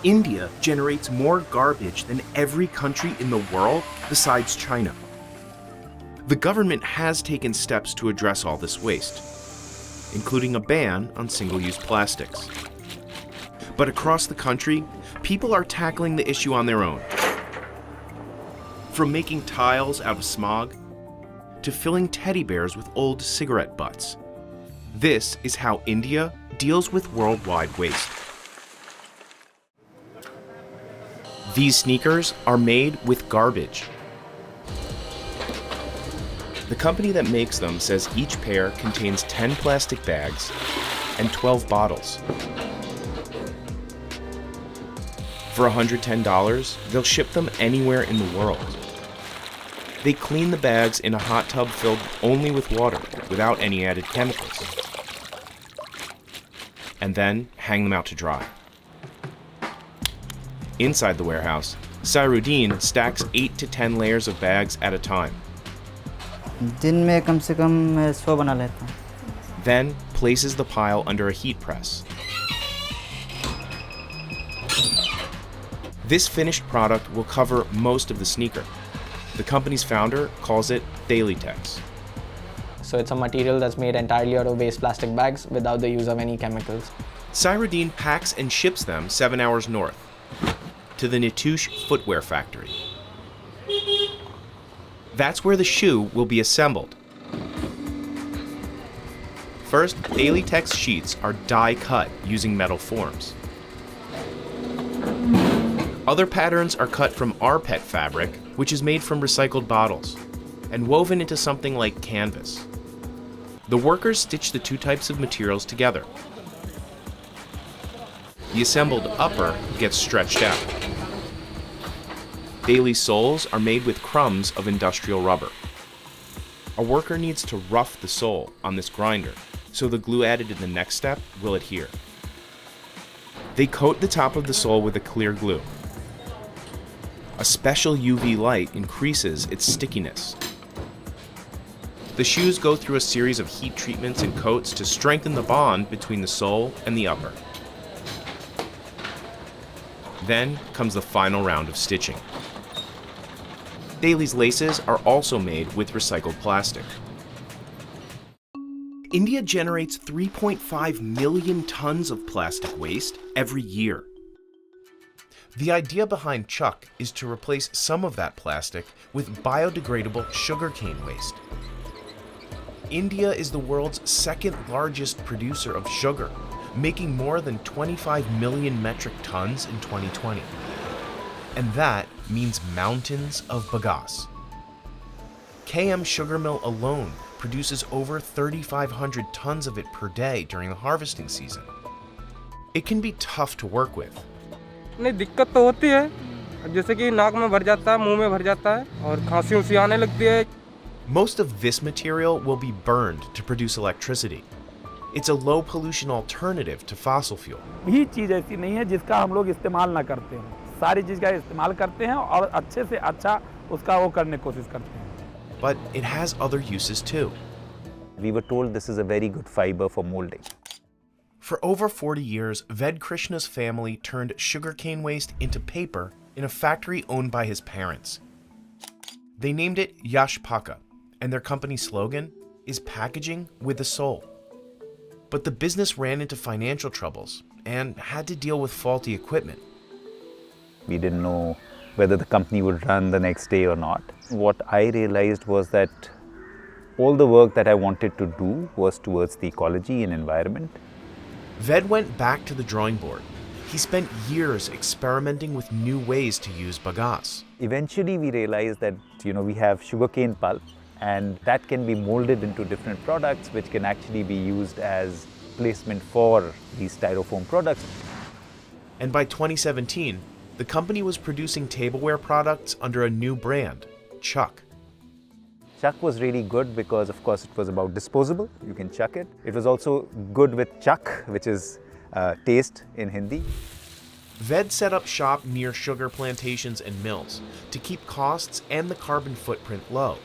India generates more garbage than every country in the world besides China. The government has taken steps to address all this waste, including a ban on single-use plastics. But across the country, people are tackling the issue on their own. From making tiles out of smog to filling teddy bears with old cigarette butts. This is how India deals with worldwide waste. These sneakers are made with garbage. The company that makes them says each pair contains 10 plastic bags and 12 bottles. For $110, they'll ship them anywhere in the world. They clean the bags in a hot tub filled only with water, without any added chemicals, and then hang them out to dry. Inside the warehouse, Sairuddin stacks 8 to 10 layers of bags at a time. दिन में कम से कम 100 बना लेता हूँ. Then places the pile under a heat press. This finished product will cover most of the sneaker. The company's founder calls it Daily-Tex. So it's a material that's made entirely out of waste plastic bags without the use of any chemicals. Sairuddin packs and ships them 7 hours north to the Nitush footwear factory. That's where the shoe will be assembled. First, Daily-Tex sheets are die-cut using metal forms. Other patterns are cut from rPET fabric, which is made from recycled bottles, and woven into something like canvas. The workers stitch the two types of materials together. The assembled upper gets stretched out. Daily soles are made with crumbs of industrial rubber. A worker needs to rough the sole on this grinder, so the glue added in the next step will adhere. They coat the top of the sole with a clear glue. A special UV light increases its stickiness. The shoes go through a series of heat treatments and coats to strengthen the bond between the sole and the upper. Then comes the final round of stitching. Daily's laces are also made with recycled plastic. India generates 3.5 million tons of plastic waste every year. The idea behind Chuck is to replace some of that plastic with biodegradable sugarcane waste. India is the world's second largest producer of sugar, making more than 25 million metric tons in 2020. And that means mountains of bagasse. KM Sugar Mill alone produces over 3,500 tons of it per day during the harvesting season. It can be tough to work with. नहीं दिक्कत तो होती है जैसे कि नाक में भर जाता है मुंह में भर जाता है और खांसी उसी आने लगती है. Most of this material will be burned to produce electricity. It's a low pollution alternative to fossil fuel. भी चीज़ ऐसी नहीं है जिसका हम लोग इस्तेमाल ना करते हैं. सारी चीज़ का इस्तेमाल करते हैं और अच्छे से अच्छा उसका वो करने की कोशिश करते हैं. But it has other uses too. We were told this is a very good fiber for molding. For over 40 years, Ved Krishna's family turned sugarcane waste into paper in a factory owned by his parents. They named it Yash Paka, and their company slogan is packaging with a soul. But the business ran into financial troubles and had to deal with faulty equipment. We didn't know whether the company would run the next day or not. What I realized was that all the work that I wanted to do was towards the ecology and environment. Ved went back to the drawing board. He spent years experimenting with new ways to use bagasse. Eventually we realized that we have sugarcane pulp and that can be molded into different products which can actually be used as placement for these styrofoam products. And by 2017, the company was producing tableware products under a new brand, Chuck. Chuck was really good because, of course, it was about disposable. You can chuck it. It was also good with chuck, which is taste in Hindi. Ved set up shop near sugar plantations and mills to keep costs and the carbon footprint low.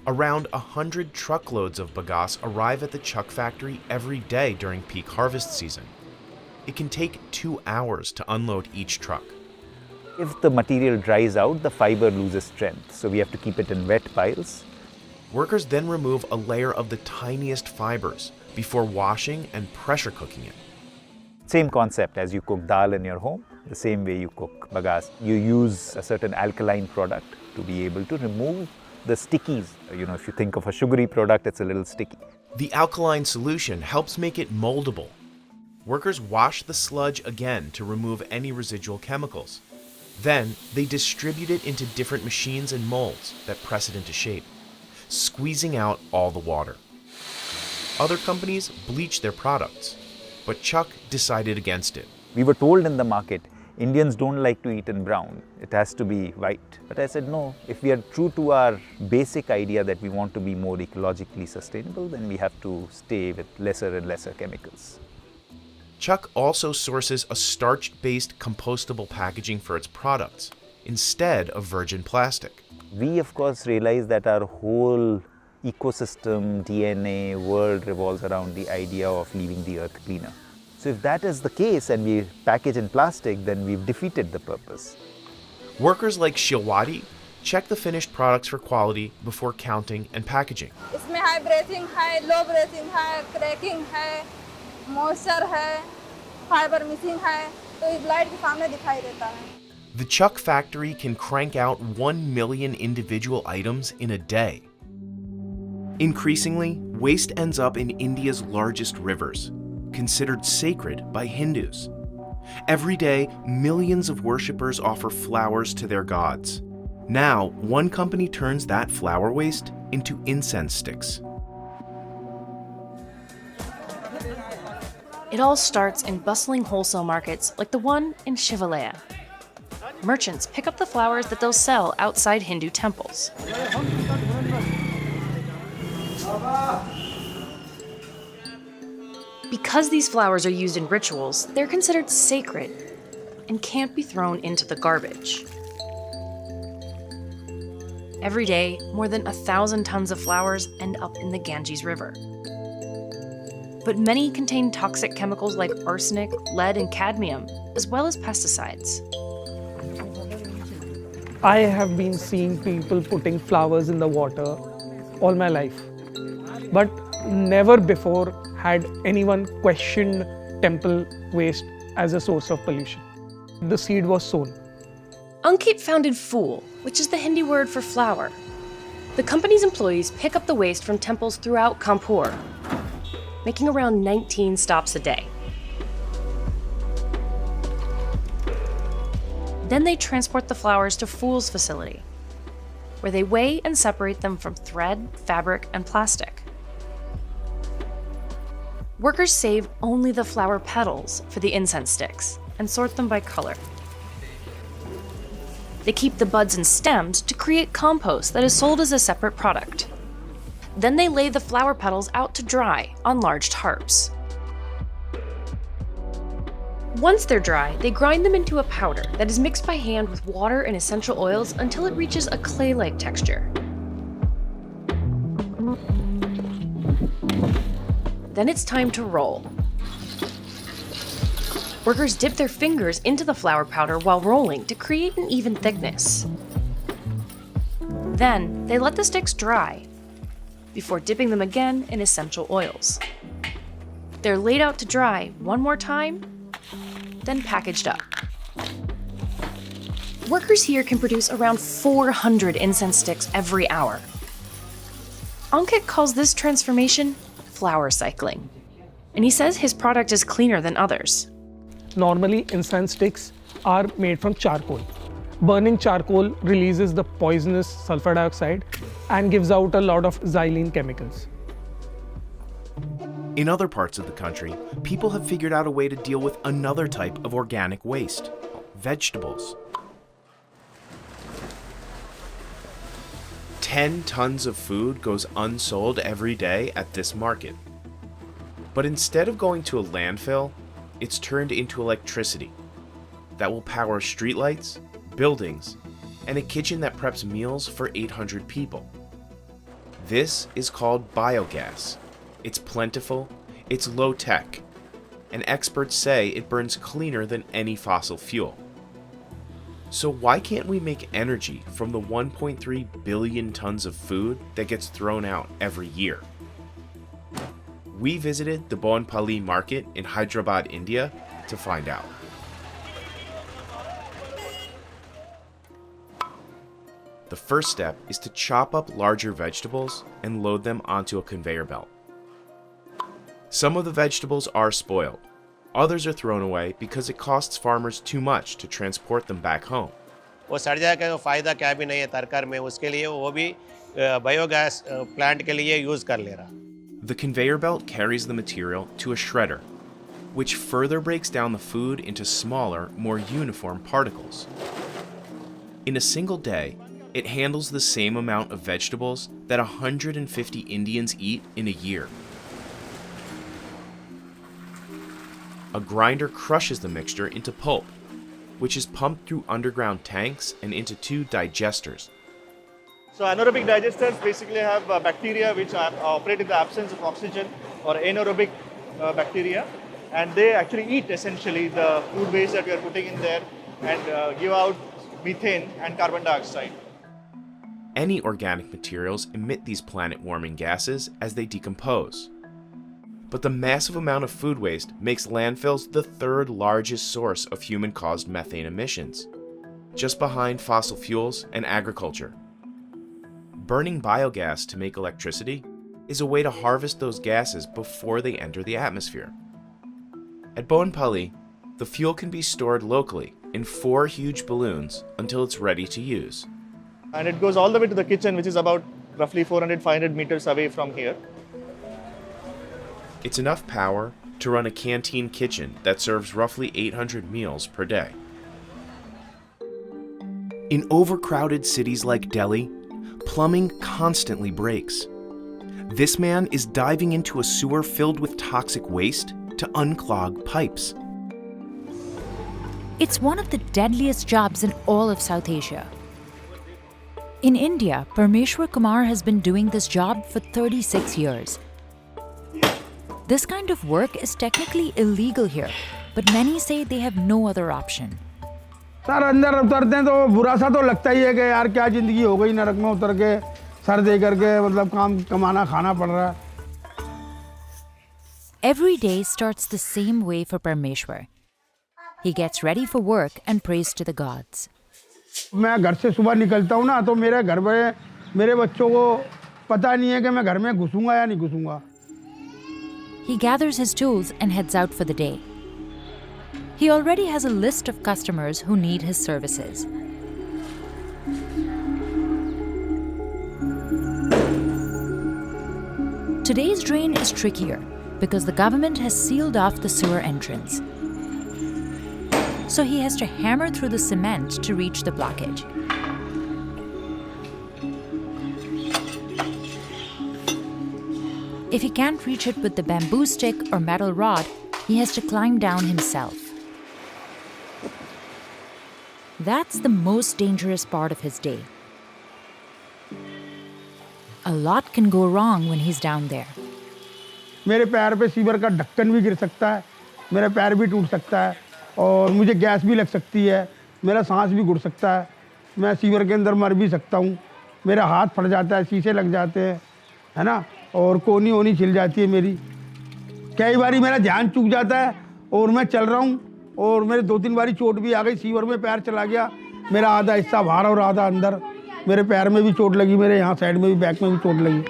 Around 100 truckloads of bagasse arrive at the Chuck factory every day during peak harvest season. It can take 2 hours to unload each truck. If the material dries out, the fiber loses strength, so we have to keep it in wet piles. Workers then remove a layer of the tiniest fibers before washing and pressure cooking it. Same concept as you cook dal in your home, the same way you cook bagasse. You use a certain alkaline product to be able to remove the stickies. You know, if you think of a sugary product, it's a little sticky. The alkaline solution helps make it moldable. Workers wash the sludge again to remove any residual chemicals. Then they distribute it into different machines and molds that press it into shape, squeezing out all the water. Other companies bleach their products, but Chuck decided against it. We were told in the market, Indians don't like to eat in brown, it has to be white. But I said, no, if we are true to our basic idea that we want to be more ecologically sustainable, then we have to stay with lesser and lesser chemicals. Chuck also sources a starch-based compostable packaging for its products, instead of virgin plastic. We, of course, realize that our whole ecosystem, DNA, world revolves around the idea of leaving the earth cleaner. So if that is the case and we package in plastic, then we've defeated the purpose. Workers like Shilwadi check the finished products for quality before counting and packaging. इसमें high breathing है, लो breathing है, cracking है, moisture है, fibre missing है, तो इस light के सामने दिखाई देता है. The Chuck factory can crank out 1 million individual items in a day. Increasingly, waste ends up in India's largest rivers, considered sacred by Hindus. Every day, millions of worshippers offer flowers to their gods. Now, one company turns that flower waste into incense sticks. It all starts in bustling wholesale markets like the one in Shivalaya. Merchants pick up the flowers that they'll sell outside Hindu temples. Because these flowers are used in rituals, they're considered sacred and can't be thrown into the garbage. Every day, more than 1,000 tons of flowers end up in the Ganges River. But many contain toxic chemicals like arsenic, lead, and cadmium, as well as pesticides. I have been seeing people putting flowers in the water all my life, but never before had anyone questioned temple waste as a source of pollution. The seed was sown. Ankit founded Fool, which is the Hindi word for flower. The company's employees pick up the waste from temples throughout Kampung, making around 19 stops a day. Then they transport the flowers to Fool's facility, where they weigh and separate them from thread, fabric, and plastic. Workers save only the flower petals for the incense sticks and sort them by color. They keep the buds and stems to create compost that is sold as a separate product. Then they lay the flower petals out to dry on large tarps. Once they're dry, they grind them into a powder that is mixed by hand with water and essential oils until it reaches a clay-like texture. Then it's time to roll. Workers dip their fingers into the flour powder while rolling to create an even thickness. Then they let the sticks dry before dipping them again in essential oils. They're laid out to dry one more time, then packaged up. Workers here can produce around 400 incense sticks every hour. Ankit calls this transformation flower cycling, and he says his product is cleaner than others. Normally, incense sticks are made from charcoal. Burning charcoal releases the poisonous sulfur dioxide and gives out a lot of xylene chemicals. In other parts of the country, people have figured out a way to deal with another type of organic waste: vegetables. 10 tons of food goes unsold every day at this market. But instead of going to a landfill, it's turned into electricity that will power streetlights, buildings, and a kitchen that preps meals for 800 people. This is called biogas. It's plentiful, it's low-tech, and experts say it burns cleaner than any fossil fuel. So why can't we make energy from the 1.3 billion tons of food that gets thrown out every year? We visited the Bonpali market in Hyderabad, India to find out. The first step is to chop up larger vegetables and load them onto a conveyor belt. Some of the vegetables are spoiled. Others are thrown away because it costs farmers too much to transport them back home. वो सड़ जाएगा तो फ़ायदा क्या भी नहीं है तरकारी में उसके लिए वो भी बायोगैस प्लांट के लिए यूज़ कर ले रहा. The conveyor belt carries the material to a shredder, which further breaks down the food into smaller, more uniform particles. In a single day, it handles the same amount of vegetables that 150 Indians eat in a year. A grinder crushes the mixture into pulp, which is pumped through underground tanks and into 2 digesters. So anaerobic digesters basically have bacteria which operate in the absence of oxygen, or anaerobic bacteria, and they actually eat essentially the food waste that we are putting in there and give out methane and carbon dioxide. Any organic materials emit these planet-warming gases as they decompose. But the massive amount of food waste makes landfills the 3rd largest source of human-caused methane emissions, just behind fossil fuels and agriculture. Burning biogas to make electricity is a way to harvest those gases before they enter the atmosphere. At Bonpali, the fuel can be stored locally in 4 huge balloons until it's ready to use. And it goes all the way to the kitchen, which is about roughly 400-500 meters away from here. It's enough power to run a canteen kitchen that serves roughly 800 meals per day. In overcrowded cities like Delhi, plumbing constantly breaks. This man is diving into a sewer filled with toxic waste to unclog pipes. It's one of the deadliest jobs in all of South Asia. In India, Parmeshwar Kumar has been doing this job for 36 years. This kind of work is technically illegal here, but many say they have no other option. Sir अंदर उतरते हैं तो बुरा सा तो लगता ही है कि यार क्या ज़िंदगी हो गई नरक में उतर के सर दे करके मतलब काम कमाना खाना पड़ रहा है. Every day starts the same way for Parmeshwar. He gets ready for work and prays to the gods. मैं घर से सुबह निकलता हूँ ना तो मेरे घर में मेरे बच्चों को पता नहीं है कि मैं घर में घुसूंगा या नहीं घुसूंगा. He gathers his tools and heads out for the day. He already has a list of customers who need his services. Today's drain is trickier because the government has sealed off the sewer entrance. So he has to hammer through the cement to reach the blockage. If he can't reach it with the bamboo stick or metal rod, he has to climb down himself. That's the most dangerous part of his day. A lot can go wrong when he's down there. मेरे पैर पे sewer का ढक्कन भी गिर सकता है, मेरा पैर भी टूट सकता है और मुझे गैस भी लग सकती है, मेरा सांस भी घुट सकता है, मैं सीवर के अंदर मर भी सकता हूँ, मेरा हाथ फट जाता है, शीशे लग जाते हैं, है ना, और कोनी ओनी छिल जाती है मेरी. कई बारी मेरा ध्यान चूक जाता है और मैं चल रहा हूँ और मेरे 2-3 बारी चोट भी आ गई, सीवर में पैर चला गया, मेरा आधा हिस्सा बाहर और आधा अंदर, मेरे पैर में भी चोट लगी, मेरे यहाँ साइड में भी बैक में भी चोट लगी.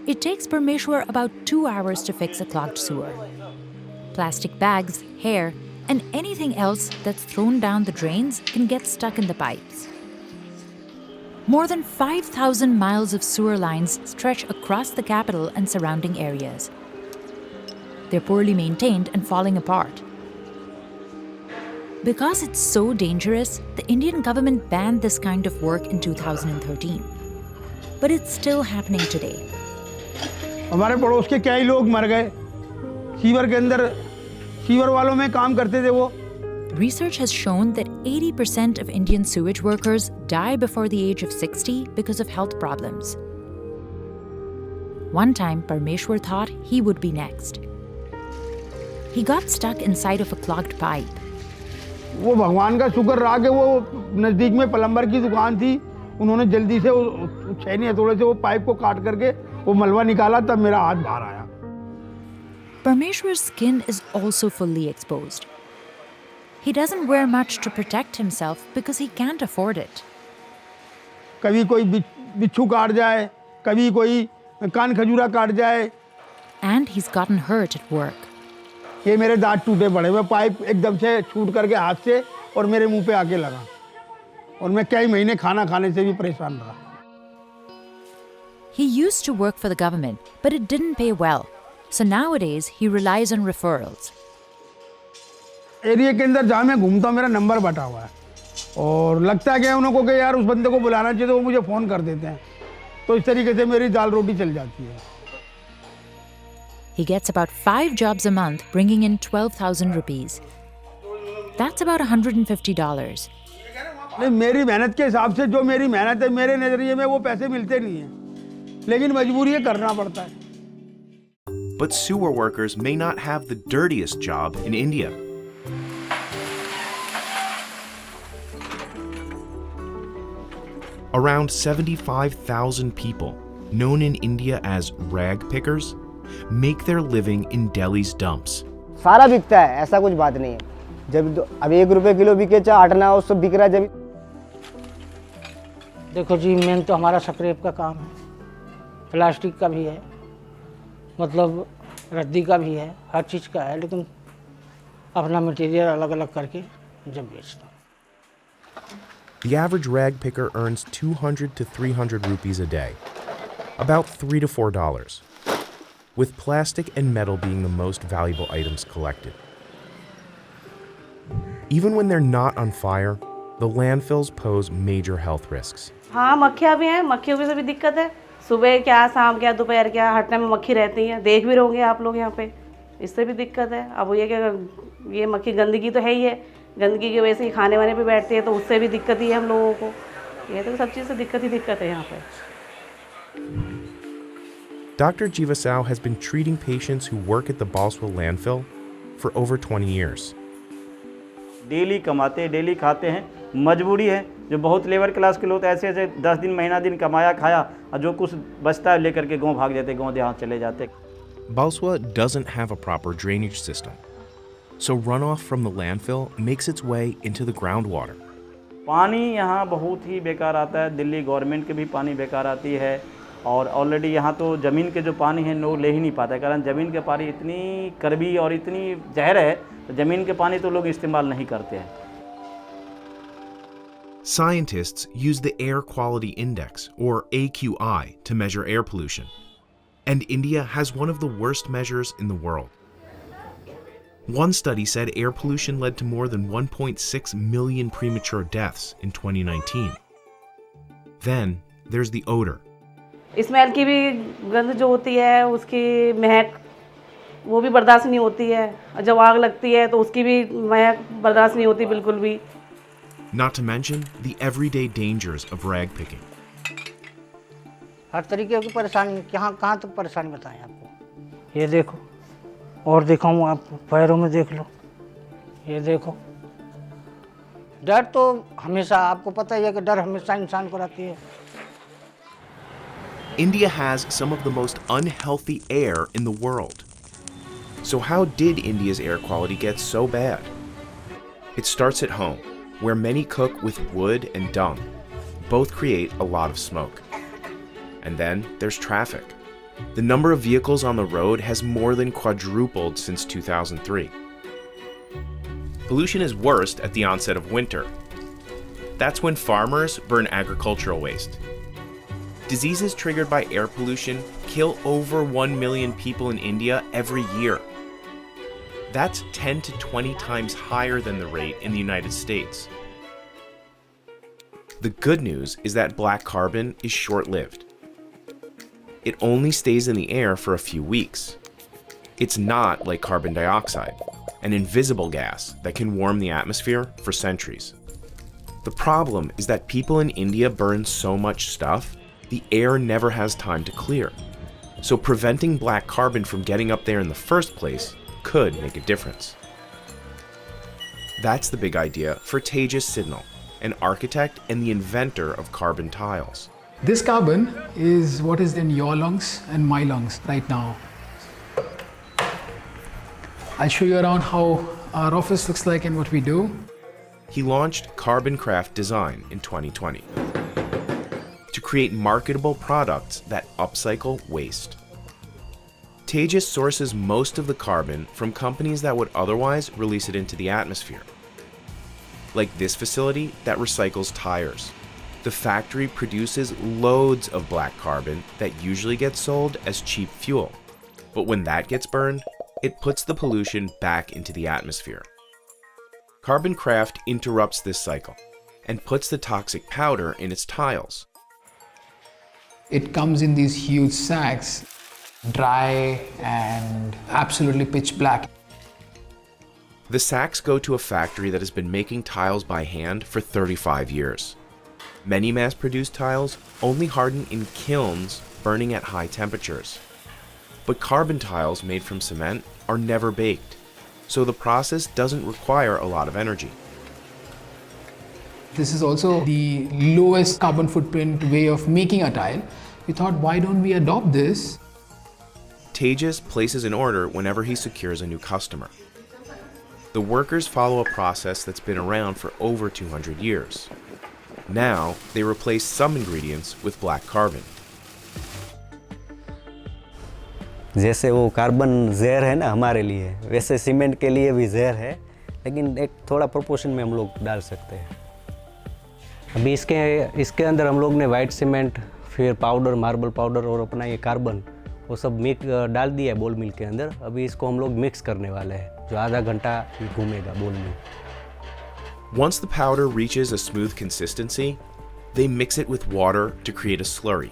It takes Parmeshwar about 2 hours to fix a clogged sewer. Plastic bags, hair, and anything else that's thrown down the drains can get stuck in the pipes. More than 5,000 miles of sewer lines stretch across the capital and surrounding areas. They're poorly maintained and falling apart. Because it's so dangerous, the Indian government banned this kind of work in 2013. But it's still happening today. हमारे पड़ोस के कई लोग मर गए sewer के अंदर sewer वालों में काम करते थे वो. Research has shown that 80% of Indian sewage workers die before the age of 60 because of health problems. One time, Parmeshwar thought he would be next. He got stuck inside of a clogged pipe. वो भगवान का शुक्र रहा कि वो नज़दीक में plumber की दुकान थी, उन्होंने जल्दी से छेनी हथौड़े से वो पाइप को काट करके वो मलबा निकाला, तब मेरा हाथ बाहर आया। Parmeshwar's skin is also fully exposed. He doesn't wear much to protect himself because he can't afford it. कभी कोई बिच्छू काट जाए, कभी कोई कान खजूरा काट जाए। And he's gotten hurt at work. ये मेरे दांत टूटे पड़े, मैं पाइप एकदम से छूट करके हाथ से और मेरे मुंह पे आके लगा, और मैं कई महीने खाना खाने से भी परेशान रहा। He used to work for the government, but it didn't pay well. So nowadays, he relies on referrals. Area के अंदर जहाँ मैं घूमता हूँ मेरा नंबर बटा हुआ है, और लगता है कि उनको कि यार उस बंदे को बुलाना चाहिए, तो वो मुझे फ़ोन कर देते हैं, तो इस तरीके से मेरी दाल रोटी चल जाती है। He gets about 5 jobs a month, bringing in 12,000 rupees. That's about $150. नहीं, मेरी मेहनत के हिसाब से जो मेरी मेहनत है, मेरे नज़रिए में वो पैसे मिलते नहीं हैं, लेकिन मजबूरी है, करना पड़ता है। But sewer workers may not have the dirtiest job in India. Around 75,000 people, known in India as rag pickers, make their living in Delhi's dumps. सारा बिकता है, ऐसा कुछ बात नहीं है। जब अब 1 रुपए किलो बिके, चाहे 8 ना, सब बिक रहा है। जब देखो जी, मेन तो हमारा स्क्रैप का काम है, प्लास्टिक का भी है, मतलब रद्दी का भी है, हर चीज़ का है, लेकिन अपना मटेरियल अलग अलग करके जब बेचता हूँ। The average rag picker earns 200 to 300 rupees a day, about $3 to $4, with plastic and metal being the most valuable items collected. Even when they're not on fire, the landfills pose major health risks. हाँ, मक्खियाँ भी हैं, मक्खियों की से भी दिक्कत है। सुबह क्या, शाम क्या, दोपहर क्या, हर टाइम मक्खी रहती हैं। देख भी रहोगे आप लोग यहाँ पे, इससे भी दिक्कत है। अब ये क्या, ये मक्खी गंदगी तो है ही है, गंदगी की वजह से ही खाने वाने पे बैठती है, तो उससे भी दिक्कत ही है हम लोगों को। ये तो सब चीज़ से दिक्कत है यहाँ पे। Dr. Jivasau has been treating patients who work at the Balswell landfill for over 20 years. Daily कमाते हैं, डेली खाते हैं, मजबूरी है। जो बहुत लेबर क्लास के लोग ऐसे ऐसे 10 दिन महीना दिन कमाया खाया, और जो कुछ बचता है लेकर के गांव भाग जाते, गांव देहात चले जाते। Balswa doesn't have a proper drainage system, so runoff from the landfill makes its way into the groundwater. पानी यहाँ बहुत ही बेकार आता है, दिल्ली गवर्नमेंट के भी पानी बेकार आती है, और ऑलरेडी यहाँ तो ज़मीन के जो पानी है लोग ले ही नहीं पाते, कारण ज़मीन के पानी इतनी कड़वी और इतनी जहर है, तो ज़मीन के पानी तो लोग इस्तेमाल नहीं करते हैं। Scientists use the Air Quality Index, or AQI, to measure air pollution, and India has one of the worst measures in the world. One study said air pollution led to more than 1.6 million premature deaths in 2019. Then there's the odor. Smell की भी गंध जो होती है, उसकी महक वो भी बर्दाश्त नहीं होती है। जब आग लगती है तो उसकी भी महक बर्दाश्त नहीं होती बिल्कुल भी। Not to mention the everyday dangers of rag picking. हर तरीके की परेशानी, कहाँ तक परेशानी बताएं आपको। ये देखो, और दिखाऊँ आपको, पैरों में देख लो, ये देखो। डर तो हमेशा, आपको पता ही है कि डर हमेशा इंसान को रहती है। India has some of the most unhealthy air in the world. So how did India's air quality get so bad? It starts at home, where many cook with wood and dung. Both create a lot of smoke. And then there's traffic. The number of vehicles on the road has more than quadrupled since 2003. Pollution is worst at the onset of winter. That's when farmers burn agricultural waste. Diseases triggered by air pollution kill over 1 million people in India every year. That's 10 to 20 times higher than the rate in the United States. The good news is that black carbon is short-lived. It only stays in the air for a few weeks. It's not like carbon dioxide, an invisible gas that can warm the atmosphere for centuries. The problem is that people in India burn so much stuff, the air never has time to clear. So preventing black carbon from getting up there in the first place could make a difference. That's the big idea for Tejas Sidnal, an architect and the inventor of carbon tiles. This carbon is what is in your lungs and my lungs right now. I'll show you around how our office looks like and what we do. He launched Carbon Craft Design in 2020 to create marketable products that upcycle waste. Tejas sources most of the carbon from companies that would otherwise release it into the atmosphere. Like this facility that recycles tires. The factory produces loads of black carbon that usually gets sold as cheap fuel. But when that gets burned, it puts the pollution back into the atmosphere. Carbon Craft interrupts this cycle and puts the toxic powder in its tiles. It comes in these huge sacks, dry and absolutely pitch black. The sacks go to a factory that has been making tiles by hand for 35 years. Many mass-produced tiles only harden in kilns burning at high temperatures. But carbon tiles made from cement are never baked, so the process doesn't require a lot of energy. This is also the lowest carbon footprint way of making a tile. We thought, why don't we adopt this? Tejas places an order whenever he secures a new customer. The workers follow a process that's been around for over 200 years. Now, they replace some ingredients with black carbon. जैसे वो carbon जहर है ना हमारे लिए, वैसे cement के लिए भी जहर है, लेकिन एक थोड़ा प्रोपोर्शन में हम लोग डाल सकते हैं। अभी इसके अंदर हम लोग ने वाइट सीमेंट, फिर पाउडर, मार्बल पाउडर और अपना ये कार्बन वो सब मिक्स डाल दिया है बोल मिल के अंदर। अभी इसको हम लोग मिक्स करने वाले हैं, जो आधा घंटा घूमेगा बोल मिल। Once the powder reaches a smooth consistency, they mix it with water to create a slurry.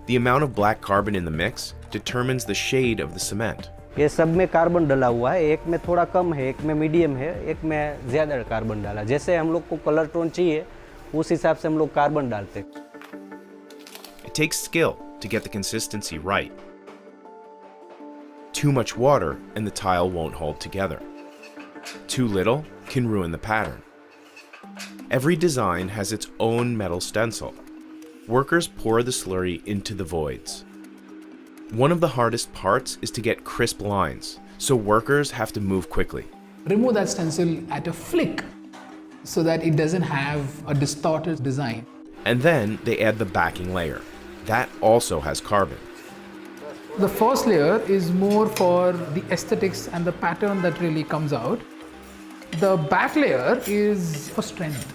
The amount of black carbon in the mix determines the shade of the cement. ये सब में कार्बन डला हुआ है, एक में थोड़ा कम है, एक में मीडियम है, एक में ज़्यादा कार्बन डाला। जैसे हम लोग को कलर टोन चाहिए, उस हिसाब से हम लोग कार्बन डालते हैं। It takes skill to get the consistency right. Too much water and the tile won't hold together. Too little can ruin the pattern. Every design has its own metal stencil. Workers pour the slurry into the voids. One of the hardest parts is to get crisp lines, so workers have to move quickly. Remove that stencil at a flick so that it doesn't have a distorted design. And then they add the backing layer. That also has carbon. The first layer is more for the aesthetics and the pattern that really comes out. The back layer is for strength.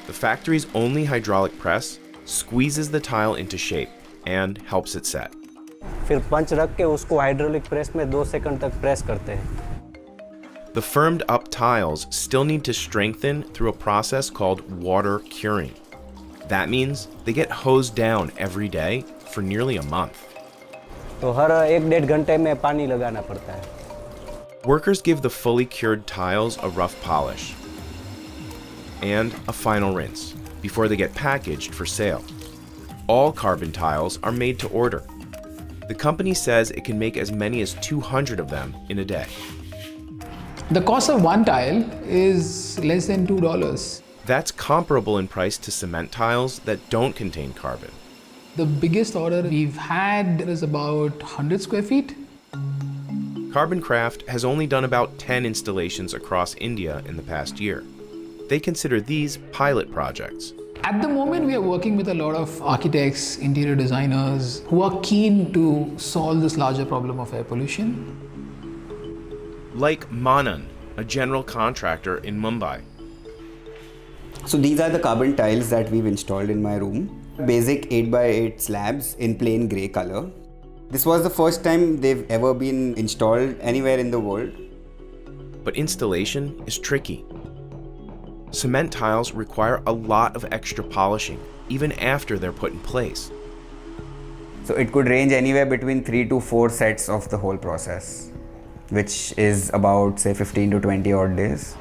The factory's only hydraulic press squeezes the tile into shape and helps it set. फिर पंच रख के उसको hydraulic press में 2 second तक press करते हैं। The firmed up tiles still need to strengthen through a process called water curing. That means they get hosed down every day for nearly a month. तो हर 1-1.5 घंटे में पानी लगाना पड़ता है। Workers give the fully cured tiles a rough polish and a final rinse before they get packaged for sale. All carbon tiles are made to order. The company says it can make as many as 200 of them in a day. The cost of one tile is less than $2. That's comparable in price to cement tiles that don't contain carbon. The biggest order we've had is about 100 square feet. Carbon Craft has only done about 10 installations across India in the past year. They consider these pilot projects. At the moment, we are working with a lot of architects, interior designers who are keen to solve this larger problem of air pollution. Like Manan, a general contractor in Mumbai. So these are the carbon tiles that we've installed in my room. Basic 8x8 slabs in plain grey color. This was the first time they've ever been installed anywhere in the world. But installation is tricky. Cement tiles require a lot of extra polishing, even after they're put in place. So it could range anywhere between 3 to 4 sets of the whole process, which is about say 15 to 20 odd days.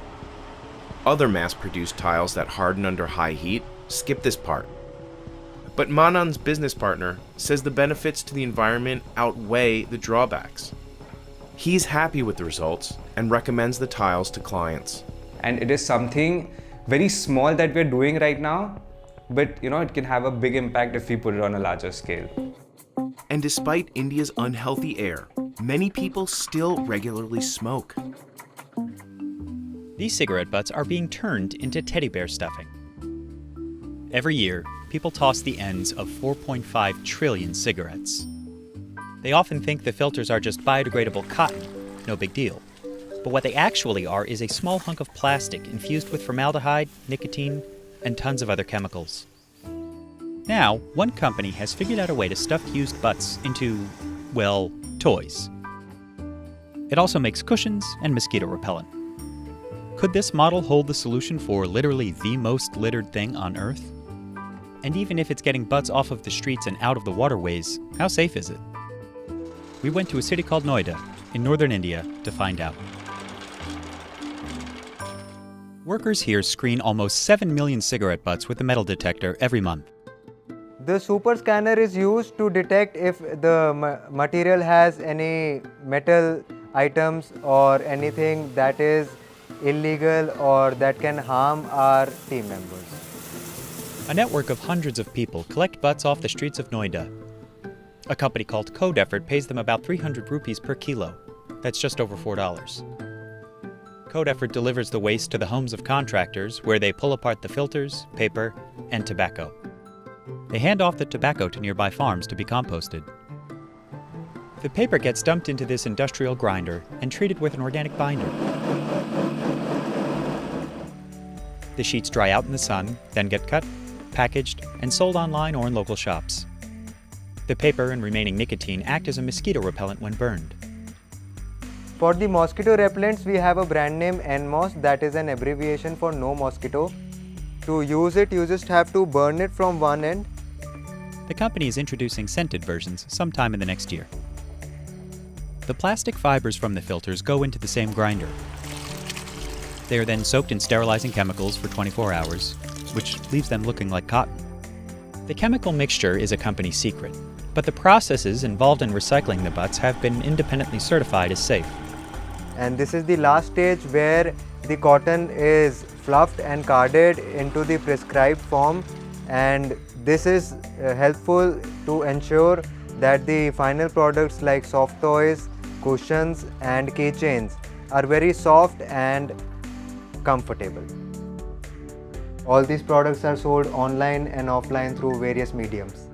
Other mass-produced tiles that harden under high heat skip this part. But Manan's business partner says the benefits to the environment outweigh the drawbacks. He's happy with the results and recommends the tiles to clients. And it is something very small that we're doing right now, but it can have a big impact if we put it on a larger scale. And despite India's unhealthy air, many people still regularly smoke. These cigarette butts are being turned into teddy bear stuffing. Every year, people toss the ends of 4.5 trillion cigarettes. They often think the filters are just biodegradable cotton, no big deal. But what they actually are is a small hunk of plastic infused with formaldehyde, nicotine, and tons of other chemicals. Now, one company has figured out a way to stuff used butts into, well, toys. It also makes cushions and mosquito repellent. Could this model hold the solution for literally the most littered thing on Earth? And even if it's getting butts off of the streets and out of the waterways, how safe is it? We went to a city called Noida, in northern India, to find out. Workers here screen almost 7 million cigarette butts with a metal detector every month. The super scanner is used to detect if the material has any metal items or anything that is illegal or that can harm our team members. A network of hundreds of people collect butts off the streets of Noida. A company called Code Effort pays them about 300 rupees per kilo. That's just over $4. Code Effort delivers the waste to the homes of contractors, where they pull apart the filters, paper, and tobacco. They hand off the tobacco to nearby farms to be composted. The paper gets dumped into this industrial grinder and treated with an organic binder. The sheets dry out in the sun, then get cut, packaged, and sold online or in local shops. The paper and remaining nicotine act as a mosquito repellent when burned. For the mosquito repellents, we have a brand name NMOS, that is an abbreviation for no mosquito. To use it, you just have to burn it from one end. The company is introducing scented versions sometime in the next year. The plastic fibers from the filters go into the same grinder. They are then soaked in sterilizing chemicals for 24 hours, which leaves them looking like cotton. The chemical mixture is a company secret, but the processes involved in recycling the butts have been independently certified as safe. And this is the last stage where the cotton is fluffed and carded into the prescribed form, and this is helpful to ensure that the final products like soft toys, cushions and keychains are very soft and comfortable. All these products are sold online and offline through various mediums.